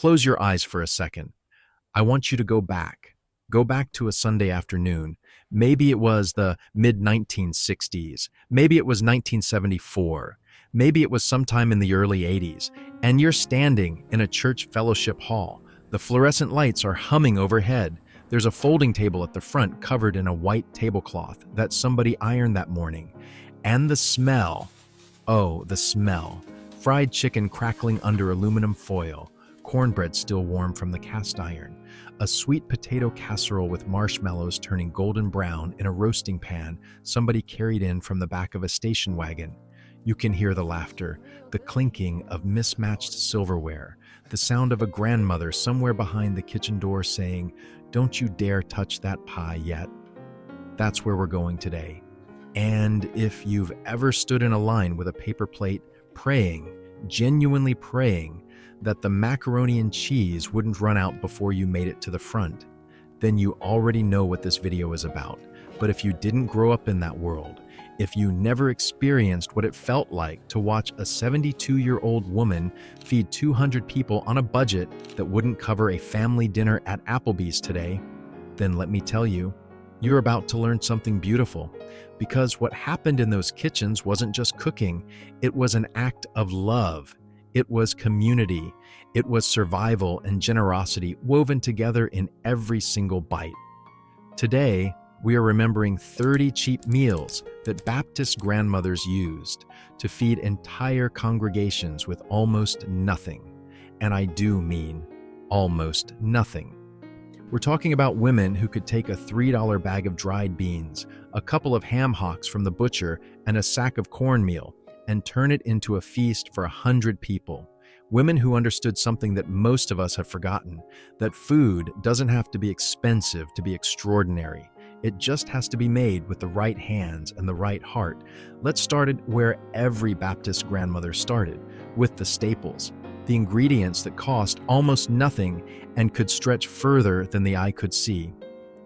Close your eyes for a second. I want you to go back. Go back to a Sunday afternoon. Maybe it was the mid-1960s. Maybe it was 1974. Maybe it was sometime in the early 80s. And you're standing in a church fellowship hall. The fluorescent lights are humming overhead. There's a folding table at the front covered in a white tablecloth that somebody ironed that morning. And the smell. Oh, the smell. Fried chicken crackling under aluminum foil. Cornbread still warm from the cast iron. A sweet potato casserole with marshmallows turning golden brown in a roasting pan somebody carried in from the back of a station wagon. You can hear the laughter, the clinking of mismatched silverware, the sound of a grandmother somewhere behind the kitchen door saying, "Don't you dare touch that pie yet." That's where we're going today. And if you've ever stood in a line with a paper plate praying, genuinely praying, that the macaroni and cheese wouldn't run out before you made it to the front, then you already know what this video is about. But if you didn't grow up in that world, if you never experienced what it felt like to watch a 72-year-old woman feed 200 people on a budget that wouldn't cover a family dinner at Applebee's today, then let me tell you, you're about to learn something beautiful. Because what happened in those kitchens wasn't just cooking, it was an act of love. It was community. It was survival and generosity woven together in every single bite. Today, we are remembering 30 cheap meals that Baptist grandmothers used to feed entire congregations with almost nothing. And I do mean almost nothing. We're talking about women who could take a $3 bag of dried beans, a couple of ham hocks from the butcher, and a sack of cornmeal, and turn it into a feast for 100 people. Women who understood something that most of us have forgotten, that food doesn't have to be expensive to be extraordinary. It just has to be made with the right hands and the right heart. Let's start it where every Baptist grandmother started, with the staples, the ingredients that cost almost nothing and could stretch further than the eye could see.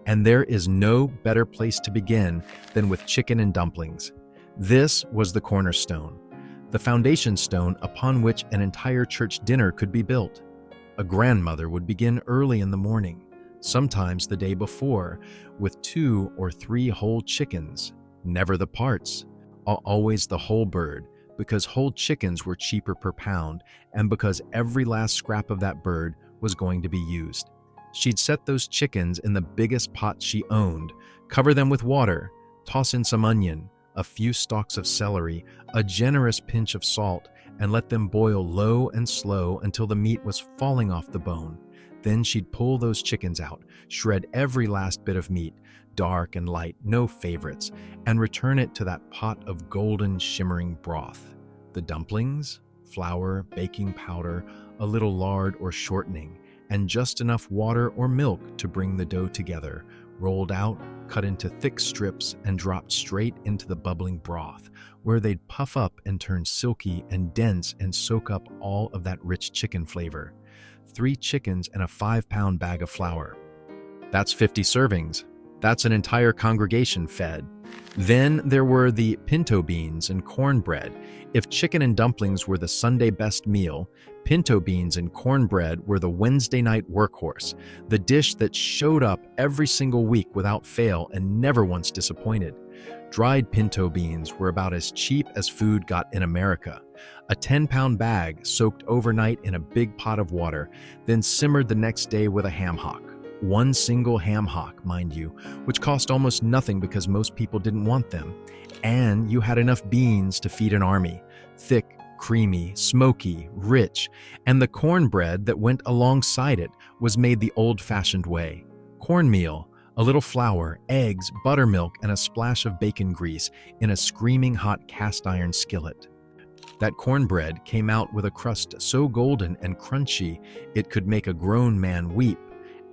And there is no better place to begin than with chicken and dumplings. This was the cornerstone, the foundation stone upon which an entire church dinner could be built. A grandmother would begin early in the morning, sometimes the day before, with 2 or 3 whole chickens, never the parts, always the whole bird, because whole chickens were cheaper per pound and because every last scrap of that bird was going to be used. She'd set those chickens in the biggest pot she owned, cover them with water, toss in some onion, a few stalks of celery, a generous pinch of salt, and let them boil low and slow until the meat was falling off the bone. Then she'd pull those chickens out, shred every last bit of meat, dark and light, no favorites, and return it to that pot of golden, shimmering broth. The dumplings, flour, baking powder, a little lard or shortening, and just enough water or milk to bring the dough together, rolled out, cut into thick strips, and dropped straight into the bubbling broth, where they'd puff up and turn silky and dense and soak up all of that rich chicken flavor. 3 chickens and a 5-pound bag of flour. That's 50 servings. That's an entire congregation fed. Then there were the pinto beans and cornbread. If chicken and dumplings were the Sunday best meal, pinto beans and cornbread were the Wednesday night workhorse, the dish that showed up every single week without fail and never once disappointed. Dried pinto beans were about as cheap as food got in America. A 10-pound bag soaked overnight in a big pot of water, then simmered the next day with a ham hock. One single ham hock, mind you, which cost almost nothing because most people didn't want them. And you had enough beans to feed an army. Thick, creamy, smoky, rich. And the cornbread that went alongside it was made the old-fashioned way. Cornmeal, a little flour, eggs, buttermilk, and a splash of bacon grease in a screaming hot cast-iron skillet. That cornbread came out with a crust so golden and crunchy it could make a grown man weep.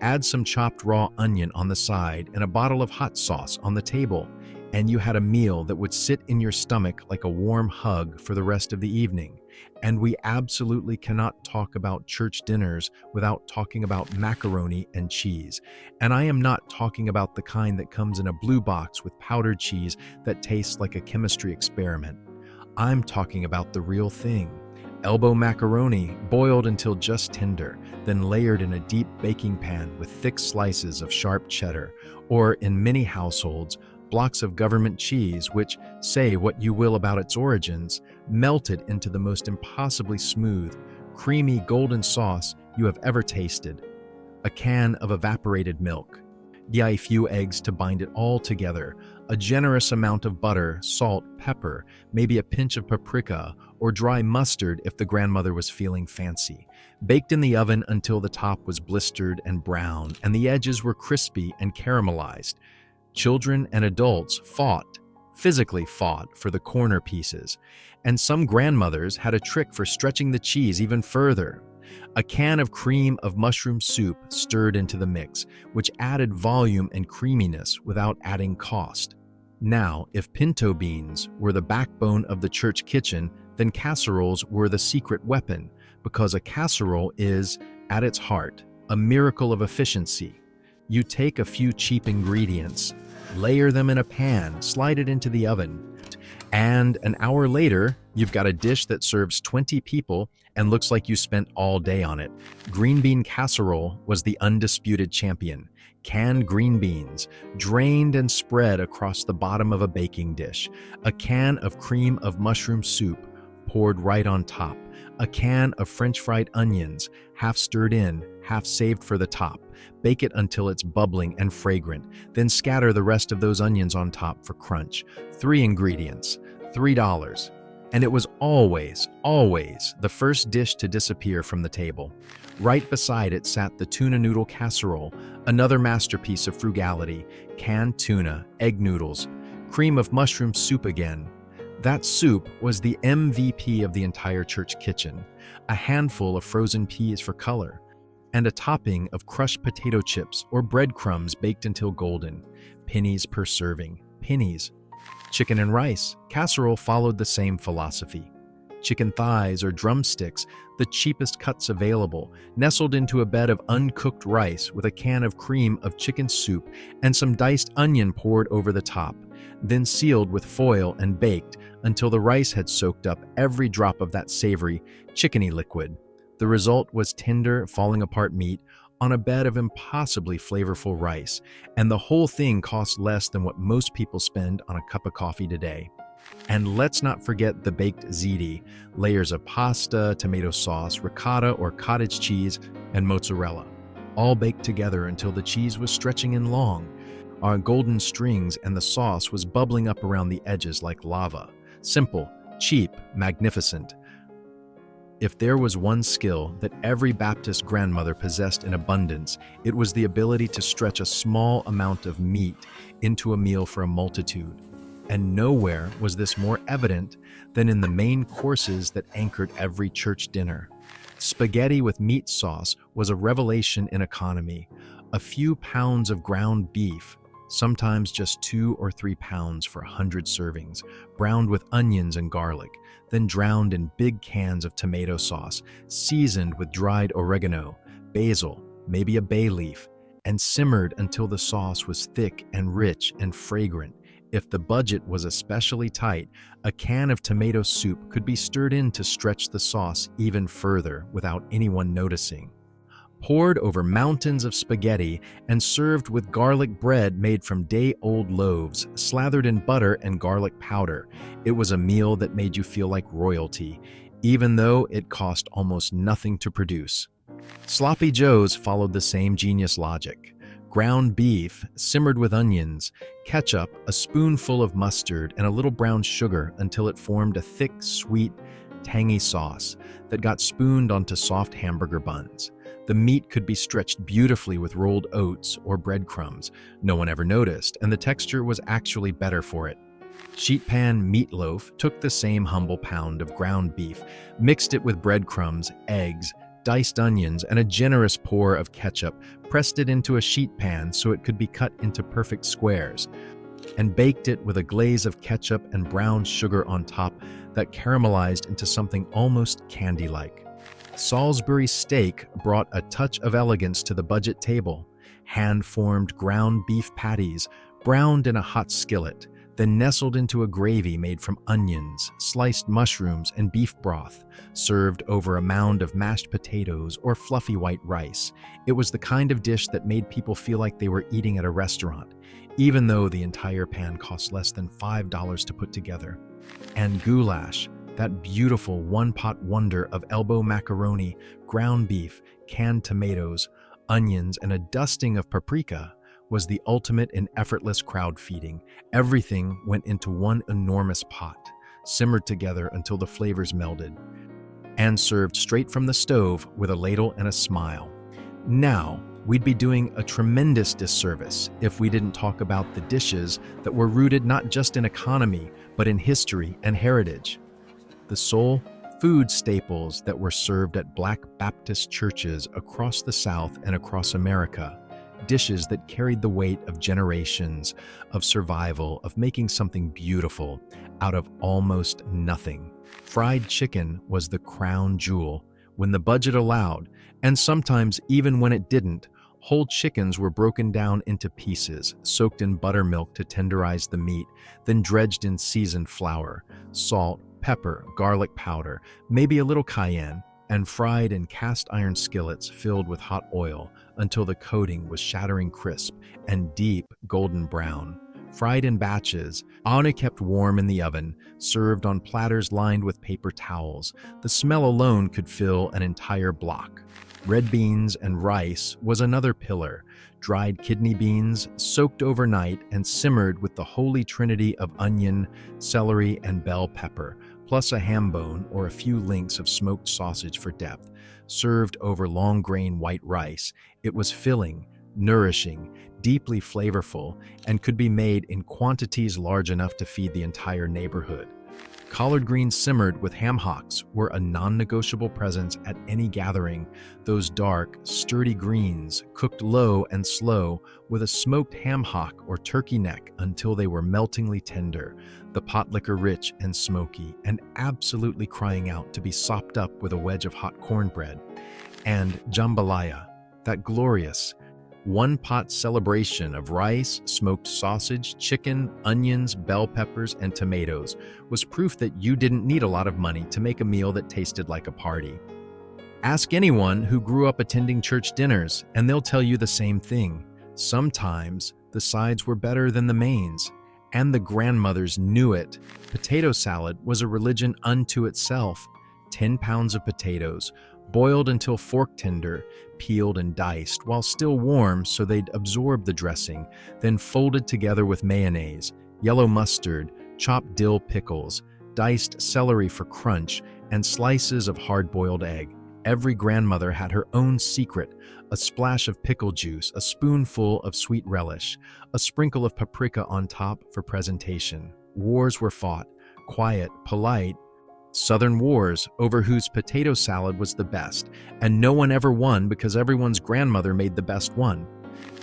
Add some chopped raw onion on the side and a bottle of hot sauce on the table, and you had a meal that would sit in your stomach like a warm hug for the rest of the evening. And we absolutely cannot talk about church dinners without talking about macaroni and cheese. And I am not talking about the kind that comes in a blue box with powdered cheese that tastes like a chemistry experiment. I'm talking about the real thing, Elbow macaroni, boiled until just tender, then layered in a deep baking pan with thick slices of sharp cheddar, or in many households, blocks of government cheese which, say what you will about its origins, melted into the most impossibly smooth, creamy golden sauce you have ever tasted. A can of evaporated milk, a few eggs to bind it all together, a generous amount of butter, salt, pepper, maybe a pinch of paprika, or dry mustard if the grandmother was feeling fancy. Baked in the oven until the top was blistered and brown and the edges were crispy and caramelized. Children and adults physically fought for the corner pieces, and some grandmothers had a trick for stretching the cheese even further. A can of cream of mushroom soup stirred into the mix, which added volume and creaminess without adding cost. Now, if pinto beans were the backbone of the church kitchen, then casseroles were the secret weapon, because a casserole is, at its heart, a miracle of efficiency. You take a few cheap ingredients, layer them in a pan, slide it into the oven, and an hour later, you've got a dish that serves 20 people and looks like you spent all day on it. Green bean casserole was the undisputed champion. Canned green beans, drained and spread across the bottom of a baking dish. A can of cream of mushroom soup poured right on top. A can of French fried onions, half stirred in, half saved for the top. Bake it until it's bubbling and fragrant, then scatter the rest of those onions on top for crunch. 3 ingredients, $3. And it was always the first dish to disappear from the table. Right beside it sat the tuna noodle casserole, another masterpiece of frugality, canned tuna, egg noodles, cream of mushroom soup again. That soup was the MVP of the entire church kitchen, a handful of frozen peas for color, and a topping of crushed potato chips or breadcrumbs baked until golden. Pennies per serving. Pennies. Chicken and rice. Casserole followed the same philosophy. Chicken thighs or drumsticks, the cheapest cuts available, nestled into a bed of uncooked rice with a can of cream of chicken soup and some diced onion poured over the top, then sealed with foil and baked until the rice had soaked up every drop of that savory, chickeny liquid. The result was tender, falling apart meat on a bed of impossibly flavorful rice, and the whole thing cost less than what most people spend on a cup of coffee today. And let's not forget the baked ziti, layers of pasta, tomato sauce, ricotta or cottage cheese, and mozzarella, all baked together until the cheese was stretching in long, on golden strings, and the sauce was bubbling up around the edges like lava. Simple, cheap, magnificent. If there was one skill that every Baptist grandmother possessed in abundance, it was the ability to stretch a small amount of meat into a meal for a multitude. And nowhere was this more evident than in the main courses that anchored every church dinner. Spaghetti with meat sauce was a revelation in economy. A few pounds of ground beef, sometimes just 2 or 3 pounds for 100 servings, browned with onions and garlic, then drowned in big cans of tomato sauce, seasoned with dried oregano, basil, maybe a bay leaf, and simmered until the sauce was thick and rich and fragrant. If the budget was especially tight, a can of tomato soup could be stirred in to stretch the sauce even further without anyone noticing. Poured over mountains of spaghetti and served with garlic bread made from day-old loaves, slathered in butter and garlic powder, it was a meal that made you feel like royalty, even though it cost almost nothing to produce. Sloppy Joes followed the same genius logic. Ground beef, simmered with onions, ketchup, a spoonful of mustard, and a little brown sugar until it formed a thick, sweet, tangy sauce that got spooned onto soft hamburger buns. The meat could be stretched beautifully with rolled oats or breadcrumbs. No one ever noticed, and the texture was actually better for it. Sheet pan meatloaf took the same humble pound of ground beef, mixed it with breadcrumbs, eggs, diced onions, and a generous pour of ketchup, pressed it into a sheet pan so it could be cut into perfect squares, and baked it with a glaze of ketchup and brown sugar on top that caramelized into something almost candy-like. Salisbury steak brought a touch of elegance to the budget table. Hand-formed ground beef patties, browned in a hot skillet, then nestled into a gravy made from onions, sliced mushrooms, and beef broth, served over a mound of mashed potatoes or fluffy white rice. It was the kind of dish that made people feel like they were eating at a restaurant, even though the entire pan cost less than $5 to put together. And goulash, that beautiful one-pot wonder of elbow macaroni, ground beef, canned tomatoes, onions, and a dusting of paprika, was the ultimate in effortless crowd feeding. Everything went into one enormous pot, simmered together until the flavors melded, and served straight from the stove with a ladle and a smile. Now, we'd be doing a tremendous disservice if we didn't talk about the dishes that were rooted not just in economy, but in history and heritage. The soul food staples that were served at Black Baptist churches across the South and across America. Dishes that carried the weight of generations, of survival, of making something beautiful out of almost nothing. Fried chicken was the crown jewel. When the budget allowed, and sometimes even when it didn't, whole chickens were broken down into pieces, soaked in buttermilk to tenderize the meat, then dredged in seasoned flour, salt, pepper, garlic powder, maybe a little cayenne, and fried in cast iron skillets filled with hot oil until the coating was shattering crisp and deep golden brown. Fried in batches, only kept warm in the oven, served on platters lined with paper towels. The smell alone could fill an entire block. Red beans and rice was another pillar. Dried kidney beans, soaked overnight and simmered with the holy trinity of onion, celery, and bell pepper, plus a ham bone or a few links of smoked sausage for depth, served over long grain white rice. It was filling, nourishing, deeply flavorful, and could be made in quantities large enough to feed the entire neighborhood. Collard greens simmered with ham hocks were a non-negotiable presence at any gathering. Those dark, sturdy greens, cooked low and slow with a smoked ham hock or turkey neck until they were meltingly tender, the pot liquor rich and smoky, and absolutely crying out to be sopped up with a wedge of hot cornbread. And jambalaya, that glorious, one-pot celebration of rice, smoked sausage, chicken, onions, bell peppers, and tomatoes was proof that you didn't need a lot of money to make a meal that tasted like a party. Ask anyone who grew up attending church dinners, and they'll tell you the same thing. Sometimes the sides were better than the mains, and the grandmothers knew it. Potato salad was a religion unto itself. 10 pounds of potatoes, boiled until fork tender, peeled and diced while still warm so they'd absorb the dressing, then folded together with mayonnaise, yellow mustard, chopped dill pickles, diced celery for crunch, and slices of hard-boiled egg. Every grandmother had her own secret, a splash of pickle juice, a spoonful of sweet relish, a sprinkle of paprika on top for presentation. Wars were fought, quiet, polite, Southern wars over whose potato salad was the best, and no one ever won because everyone's grandmother made the best one.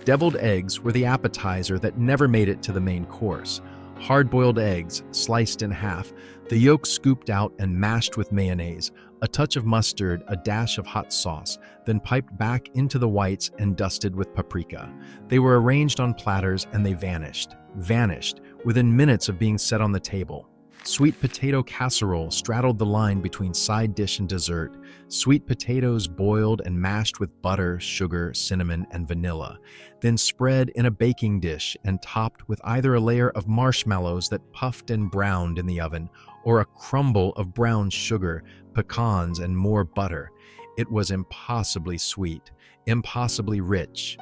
Deviled eggs were the appetizer that never made it to the main course. Hard-boiled eggs, sliced in half, the yolk scooped out and mashed with mayonnaise, a touch of mustard, a dash of hot sauce, then piped back into the whites and dusted with paprika. They were arranged on platters and they vanished within minutes of being set on the table. Sweet potato casserole straddled the line between side dish and dessert. Sweet potatoes boiled and mashed with butter, sugar, cinnamon, and vanilla, then spread in a baking dish and topped with either a layer of marshmallows that puffed and browned in the oven or a crumble of brown sugar, pecans, and more butter. It was impossibly sweet, impossibly rich,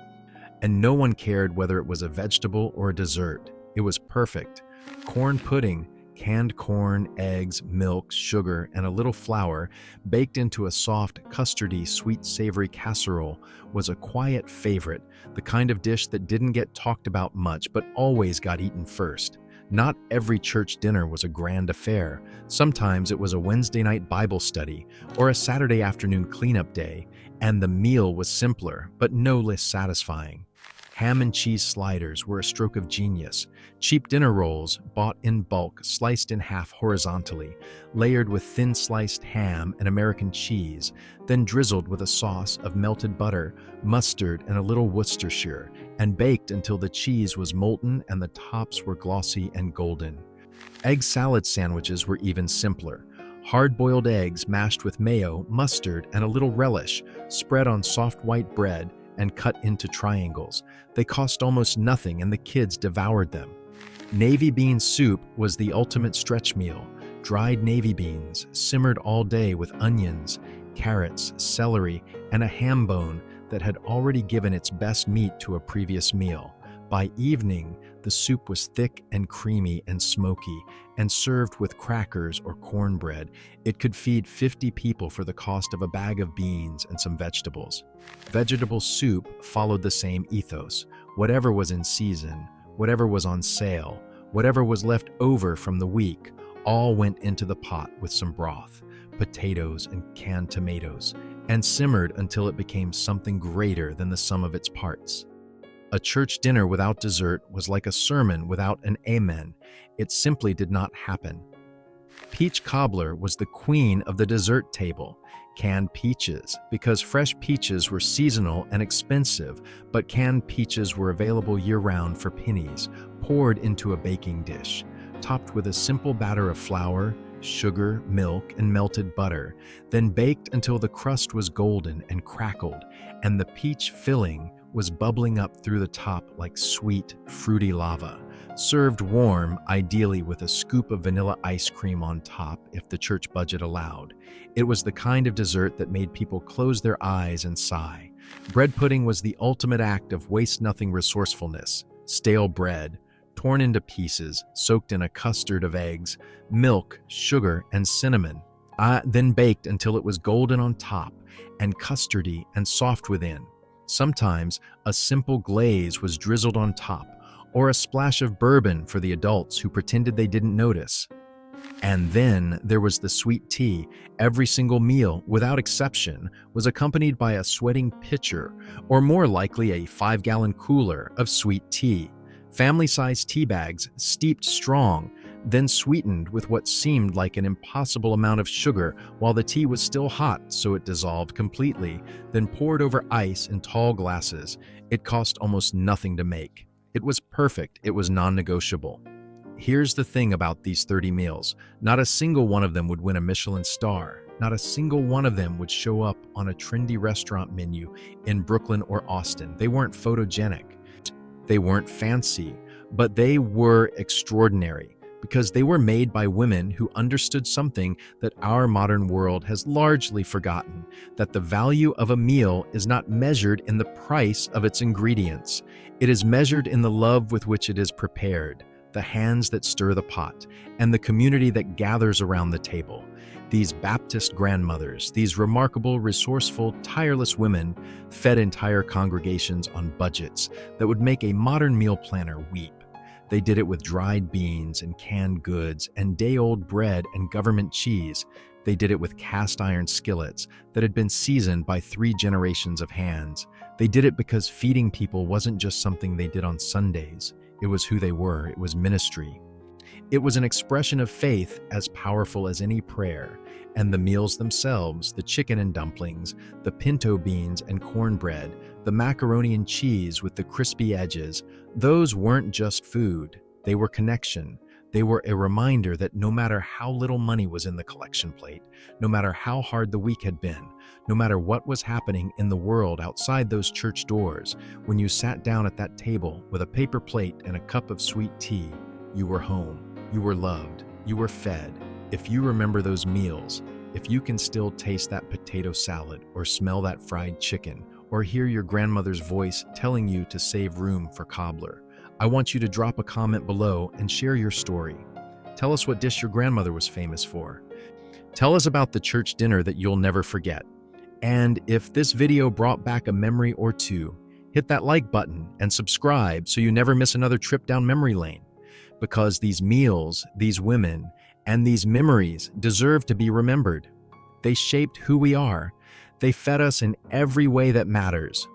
and no one cared whether it was a vegetable or a dessert. It was perfect. Corn pudding, canned corn, eggs, milk, sugar, and a little flour, baked into a soft, custardy, sweet, savory casserole, was a quiet favorite, the kind of dish that didn't get talked about much but always got eaten first. Not every church dinner was a grand affair. Sometimes it was a Wednesday night Bible study or a Saturday afternoon cleanup day, and the meal was simpler but no less satisfying. Ham and cheese sliders were a stroke of genius. Cheap dinner rolls, bought in bulk, sliced in half horizontally, layered with thin sliced ham and American cheese, then drizzled with a sauce of melted butter, mustard, and a little Worcestershire, and baked until the cheese was molten and the tops were glossy and golden. Egg salad sandwiches were even simpler. Hard-boiled eggs mashed with mayo, mustard, and a little relish, spread on soft white bread and cut into triangles. They cost almost nothing and the kids devoured them. Navy bean soup was the ultimate stretch meal. Dried navy beans, simmered all day with onions, carrots, celery, and a ham bone that had already given its best meat to a previous meal. By evening, the soup was thick and creamy and smoky, and served with crackers or cornbread. It could feed 50 people for the cost of a bag of beans and some vegetables. Vegetable soup followed the same ethos. Whatever was in season, whatever was on sale, whatever was left over from the week, all went into the pot with some broth, potatoes and canned tomatoes, and simmered until it became something greater than the sum of its parts. A church dinner without dessert was like a sermon without an amen. It simply did not happen. Peach cobbler was the queen of the dessert table. Canned peaches, because fresh peaches were seasonal and expensive, but canned peaches were available year-round for pennies, poured into a baking dish, topped with a simple batter of flour, sugar, milk, and melted butter, then baked until the crust was golden and crackled, and the peach filling was bubbling up through the top like sweet, fruity lava. Served warm, ideally with a scoop of vanilla ice cream on top if the church budget allowed. It was the kind of dessert that made people close their eyes and sigh. Bread pudding was the ultimate act of waste-nothing resourcefulness. Stale bread, torn into pieces, soaked in a custard of eggs, milk, sugar, and cinnamon, then baked until it was golden on top and custardy and soft within. Sometimes a simple glaze was drizzled on top, or a splash of bourbon for the adults who pretended they didn't notice. And then there was the sweet tea. Every single meal, without exception, was accompanied by a sweating pitcher, or more likely a 5-gallon cooler of sweet tea. Family-sized tea bags, steeped strong, then sweetened with what seemed like an impossible amount of sugar while the tea was still hot so it dissolved completely, then poured over ice in tall glasses. It cost almost nothing to make. It was perfect. It was non-negotiable. Here's the thing about these 30 meals. Not a single one of them would win a Michelin star. Not a single one of them would show up on a trendy restaurant menu in Brooklyn or Austin. They weren't photogenic. They weren't fancy, but they were extraordinary because they were made by women who understood something that our modern world has largely forgotten, that the value of a meal is not measured in the price of its ingredients. It is measured in the love with which it is prepared, the hands that stir the pot, and the community that gathers around the table. These Baptist grandmothers, these remarkable, resourceful, tireless women, fed entire congregations on budgets that would make a modern meal planner weep. They did it with dried beans and canned goods and day-old bread and government cheese. They did it with cast-iron skillets that had been seasoned by 3 generations of hands. They did it because feeding people wasn't just something they did on Sundays. It was who they were. It was ministry. It was an expression of faith as powerful as any prayer, and the meals themselves, the chicken and dumplings, the pinto beans and cornbread, the macaroni and cheese with the crispy edges, those weren't just food. They were connection. They were a reminder that no matter how little money was in the collection plate, no matter how hard the week had been, no matter what was happening in the world outside those church doors, when you sat down at that table with a paper plate and a cup of sweet tea, you were home. You were loved. You were fed. If you remember those meals, if you can still taste that potato salad or smell that fried chicken or hear your grandmother's voice telling you to save room for cobbler, I want you to drop a comment below and share your story. Tell us what dish your grandmother was famous for. Tell us about the church dinner that you'll never forget. And if this video brought back a memory or two, hit that like button and subscribe so you never miss another trip down memory lane. Because these meals, these women, and these memories deserve to be remembered. They shaped who we are. They fed us in every way that matters,